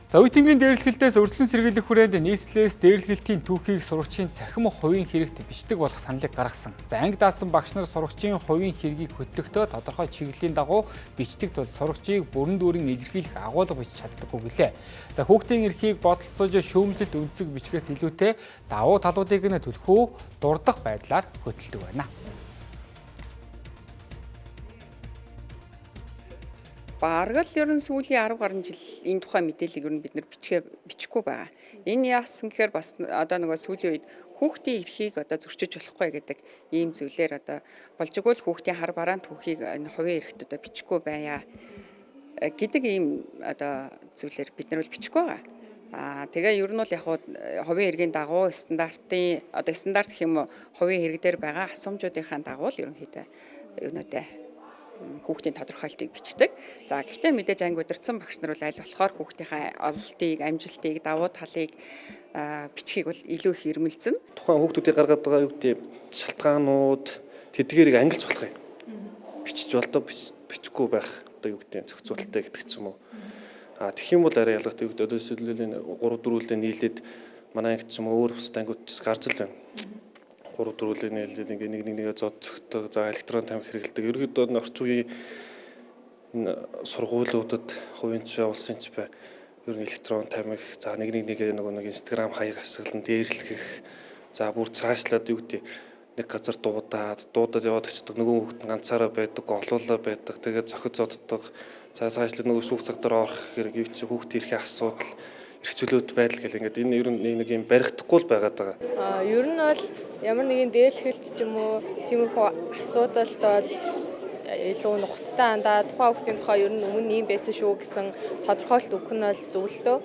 За үеийнгийн дээрлэхэлтээс өрсөлдсөн сэргийлэх хүрээнд нийслэлээс дээрлэхэлтийн түүхийг сурагчийн цахим хувийн хэрэгт бичдэг болох саналыг гаргасан. За анги даасан багш нар сурагчийн хувийн хэргийг хөтлөхдөө тодорхой чиглэлийн дагуу бичдэг тул сурагчийг бүрэн дүүрэн илэрхийлэх агуулга бичиж чаддаггүй гэлээ. За хүүхдийн эрхийг бодолцож шүүмжлэлт үндэслэг бичгээс илүүтэй давуу талуудыг нь түлхүү дурдах байдлаар хөтэлдэг байна. Бараг л ер нь сүүлийн 10 гаруй жил энэ тухай мэдээллийг ер нь бид нар бичихгүй байгаа. Энэ яасан гэхээр бас одоо нөгөө сүүлийн үед хүүхдийн эрхийг одоо зөрчиж болохгүй гэдэг ийм зүйлээр одоо болж игэл хүүхдийн хар бараан түүхийг энэ хувийн эрхт одоо бичихгүй байя гэдэг ийм одоо зүйлээр бид нар бичихгүй байгаа. Тэгээ ер нь бол яг хувийн эрхийн дагуу стандарт гэх юм уу хувийн хэрэг дээр байгаа асуумжуудынхаа дагуу ерөнхийдөө юунуудаа хүүхдийн тодорхойлтыг бичдэг. За гэхдээ мэдээж анги удирдсан багш нар бол аль болохоор хүүхдийнхээ ололтыг, амжилтыг, давуу талыг бичгийг бол илүү их ирмэлзэн. Тухайн хүүхдүүдийг гаргаад байгаа юу гэдэг шалтгаанууд тэдгээрийг ангилж болох юм. Бичиж болдоо бичихгүй байх одоо юу гэдэг зохицуулалттай гэдэг ч юм уу. Тэгэх юм бол арай ялгаатай юу гэдэг одоо эсвэл 3-4 үлээ нийлээд манай анги ч юм уу өөр бусад ангиуд гарч л байна. 3-4 үлээ нийлээд ингээ нэг зод зөгтөг, за электрон тамхи хэрэгэлдэг. Ерөнхийдөө орчин үеийн энэ сургуулиудад хувийн ч улсын ч бай ер нь электрон тамхи, за нэг Instagram хаяг ашиглан дээрлэх, за бүр цаашлаад юу гэдэг нэг газар дуудаад яваад очдог, нөгөө хүүхэд нь ганцаараа байдаг, олуулаа байдаг, тэгээд зохид зоддог, за цаашлаад нөгөө шүүх цаг дээр орох хэрэг, юу ч хүүхдийн эрхийн асуудал, эрхчлөөт байдал гэл ингээд энэ ер нь нэг юм баригдахгүй л байгаад байгаа. Ер нь бол ямар нэгэн дээрлэхэлт ч юм уу тиймэрхүү асуудалд бол илүү нухацтай андаа тухайн хүүхдийн тухай ер нь өмнө ийм байсан шүү гэсэн тодорхойлт өгөх нь бол зөв л дөө.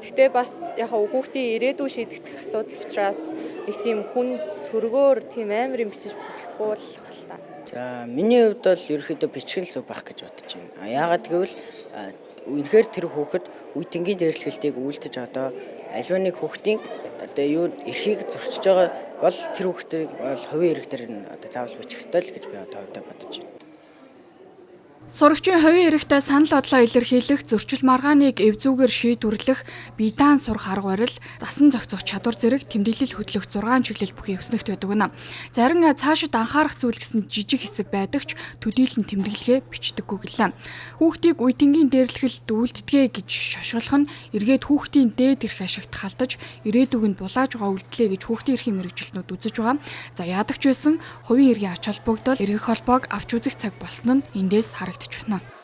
Гэхдээ бас яг хүүхдийн ирээдүйн шийдэгдэх асуудал учраас их тийм хүнд сөргөөр тийм амар юм бичиж болохгүй л хэл та. За миний хувьд бол ерөөхдөө бичгэл зөв байх гэж бодож байна. Яагаад гэвэл үнэхээр тэр хүүхэд үеийнгийн дээрлэхэлтийг үйлдэж одоо аливаа нэг хүүхдийн одоо юу эрхийг зөрчиж байгаа бол тэр хүүхдийг бол хувийн эрх дээр нь одоо заавал бичих ёстой л гэж би одоо бодож байна. Сурагчийн хувийн эрхтэй санал бодлоо илэрхийлэх, зөрчил маргааныг эв зүйгээр шийдвэрлэх, бие даан сурах арга барил, дасан зохицох чадвар зэрэг тэмдэглэл хөтлөх 6 чиглэл бүхий өснөгт байдаг байна. Зарим цаашид анхаарах зүйл гэсэн жижиг хэсэг байдаг ч төдийлөн тэмдэглэгээ бичдэггүй гэлээ. Хүүхдийг үеийнгийн дээрлэхэлд үлддэгэ гэж шошголох нь эргээд хүүхдийн дээд эрх ашигт халтаж, ирээдүг нь булааж байгаа үйлдэлээ гэж хүүхдийн эрхийн мэргэжилтнүүд үзэж байгаа. За яадаг ч байсан хувийн эрхийн ач холбогдол эрх холбоог авч үзэх цаг болсон нь эндээс харагдаж байна.